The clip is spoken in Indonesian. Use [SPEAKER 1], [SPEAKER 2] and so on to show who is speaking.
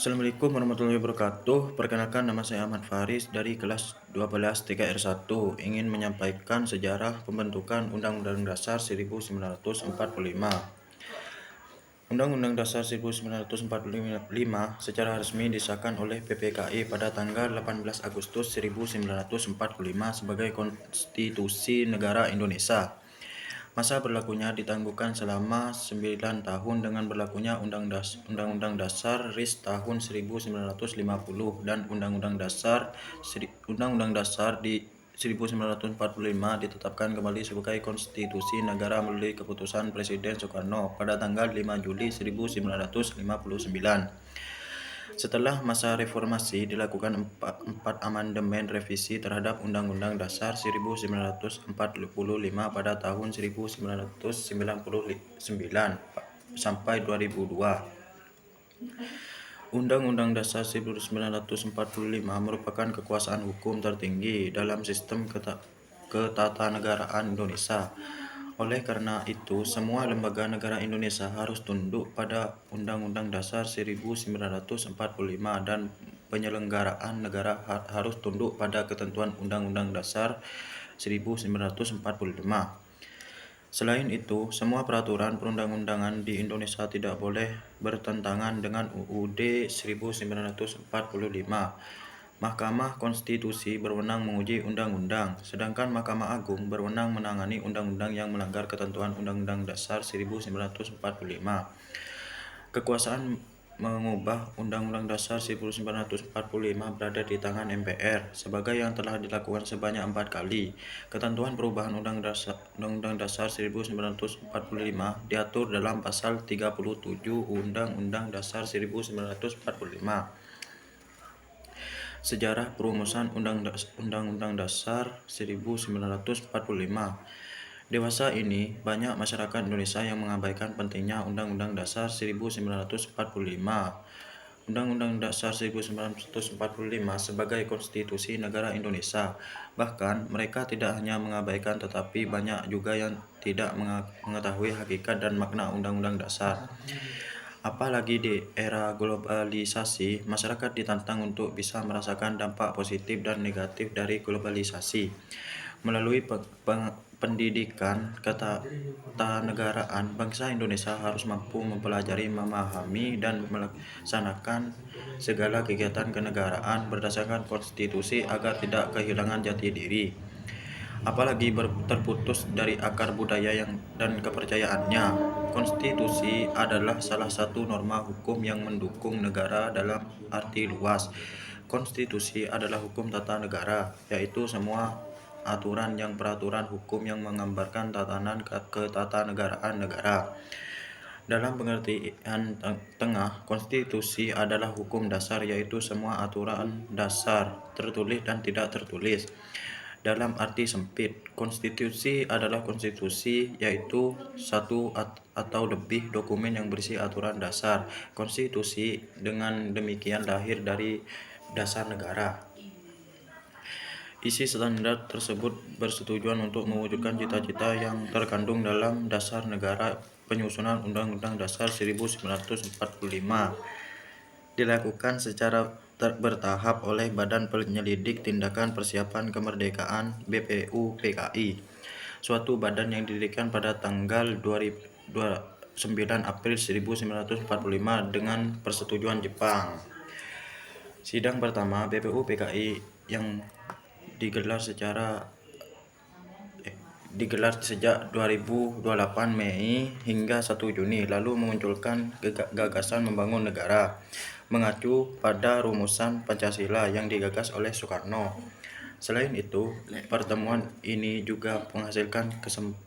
[SPEAKER 1] Assalamualaikum warahmatullahi wabarakatuh. Perkenalkan, nama saya Ahmad Faris dari kelas 12 3R1. Ingin menyampaikan sejarah pembentukan Undang-Undang Dasar 1945. Undang-Undang Dasar 1945 secara resmi disahkan oleh PPKI pada tanggal 18 Agustus 1945 sebagai Konstitusi Negara Indonesia. Masa berlakunya ditangguhkan selama 9 tahun dengan berlakunya Undang-Undang Dasar RIS tahun 1950 dan Undang-Undang Dasar di 1945 ditetapkan kembali sebagai konstitusi negara melalui keputusan Presiden Soekarno pada tanggal 5 Juli 1959. Setelah masa reformasi, dilakukan empat amandemen revisi terhadap Undang-Undang Dasar 1945 pada tahun 1999 sampai 2002. Undang-Undang Dasar 1945 merupakan kekuasaan hukum tertinggi dalam sistem ketatanegaraan Indonesia. Oleh karena itu, semua lembaga negara Indonesia harus tunduk pada Undang-Undang Dasar 1945 dan penyelenggaraan negara harus tunduk pada ketentuan Undang-Undang Dasar 1945. Selain itu, semua peraturan perundang-undangan di Indonesia tidak boleh bertentangan dengan UUD 1945. Mahkamah Konstitusi berwenang menguji undang-undang, sedangkan Mahkamah Agung berwenang menangani undang-undang yang melanggar ketentuan Undang-Undang Dasar 1945. Kekuasaan mengubah Undang-Undang Dasar 1945 berada di tangan MPR, sebagai yang telah dilakukan sebanyak 4 kali. Ketentuan perubahan Undang-Undang Dasar 1945 diatur dalam pasal 37 Undang-Undang Dasar 1945. Sejarah perumusan Undang-Undang Dasar 1945. Dewasa ini, banyak masyarakat Indonesia yang mengabaikan pentingnya Undang-Undang Dasar 1945. Undang-Undang Dasar 1945 sebagai konstitusi negara Indonesia. Bahkan, mereka tidak hanya mengabaikan tetapi banyak juga yang tidak mengetahui hakikat dan makna Undang-Undang Dasar. Apalagi di era globalisasi, masyarakat ditantang untuk bisa merasakan dampak positif dan negatif dari globalisasi. Melalui pendidikan ketatanegaraan, bangsa Indonesia harus mampu mempelajari, memahami, dan melaksanakan segala kegiatan kenegaraan berdasarkan konstitusi agar tidak kehilangan jati diri, apalagi terputus dari akar budaya dan kepercayaannya. Konstitusi adalah salah satu norma hukum yang mendukung negara dalam arti luas. Konstitusi adalah hukum tata negara, yaitu semua aturan yang peraturan hukum yang menggambarkan tatanan ketatanegaraan negara. Dalam pengertian tengah, konstitusi adalah hukum dasar, yaitu semua aturan dasar, tertulis dan tidak tertulis. Dalam arti sempit, konstitusi adalah konstitusi, yaitu satu atau lebih dokumen yang berisi aturan dasar. Konstitusi dengan demikian lahir dari dasar negara. Isi standar tersebut bersetujuan untuk mewujudkan cita-cita yang terkandung dalam dasar negara. Penyusunan Undang-Undang Dasar 1945 dilakukan secara bertahap oleh Badan Penyelidik Tindakan Persiapan Kemerdekaan BPUPKI, suatu badan yang didirikan pada tanggal 9 April 1945 dengan persetujuan Jepang. Sidang pertama BPUPKI yang digelar sejak 2028 Mei hingga 1 Juni, lalu memunculkan gagasan membangun negara mengacu pada rumusan Pancasila yang digagas oleh Soekarno. Selain itu, pertemuan ini juga menghasilkan